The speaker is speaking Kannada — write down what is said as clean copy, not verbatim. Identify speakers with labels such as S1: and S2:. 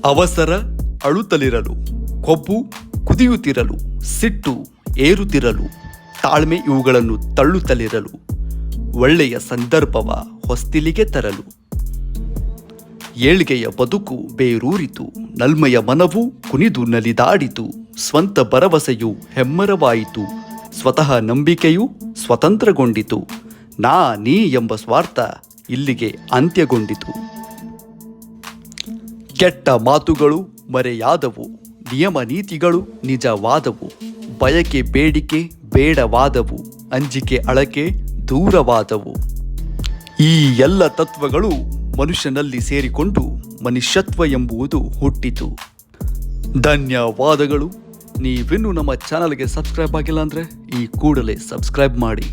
S1: ಅವಸರ ಅಳುತ್ತಲಿರಲು, ಕೊಬ್ಬು ಕುದಿಯುತ್ತಿರಲು, ಸಿಟ್ಟು ಏರುತ್ತಿರಲು, ತಾಳ್ಮೆ ಇವುಗಳನ್ನು ತಳ್ಳುತ್ತಲಿರಲು, ಒಳ್ಳೆಯ ಸಂದರ್ಭವ ಹೊಸ್ತಿಲಿಗೆ ತರಲು. ಏಳ್ಗೆಯ ಬದುಕು ಬೇರೂರಿತು, ನಲ್ಮೆಯ ಮನವು ಕುಣಿದು ನಲಿದಾಡಿತು, ಸ್ವಂತ ಭರವಸೆಯು ಹೆಮ್ಮರವಾಯಿತು, ಸ್ವತಃ ನಂಬಿಕೆಯು ಸ್ವತಂತ್ರಗೊಂಡಿತು, ನೀ ಎಂಬ ಸ್ವಾರ್ಥ ಇಲ್ಲಿಗೆ ಅಂತ್ಯಗೊಂಡಿತು. ಕೆಟ್ಟ ಮಾತುಗಳು ಮರೆಯಾದವು, ನಿಯಮ ನೀತಿಗಳು ನಿಜವಾದವು, ಬಯಕೆ ಬೇಡಿಕೆ ಬೇಡವಾದವು, ಅಂಜಿಕೆ ಅಳಕೆ ದೂರವಾದವು. ಈ ಎಲ್ಲ ತತ್ವಗಳು ಮನುಷ್ಯನಲ್ಲಿ ಸೇರಿಕೊಂಡು ಮನುಷ್ಯತ್ವ ಎಂಬುದು ಹುಟ್ಟಿತು. ಧನ್ಯವಾದಗಳು. ನೀವಿನ್ನೂ ನಮ್ಮ ಚಾನಲ್ಗೆ ಸಬ್ಸ್ಕ್ರೈಬ್ ಆಗಿಲ್ಲ ಅಂದರೆ ಈ ಕೂಡಲೇ ಸಬ್ಸ್ಕ್ರೈಬ್ ಮಾಡಿ.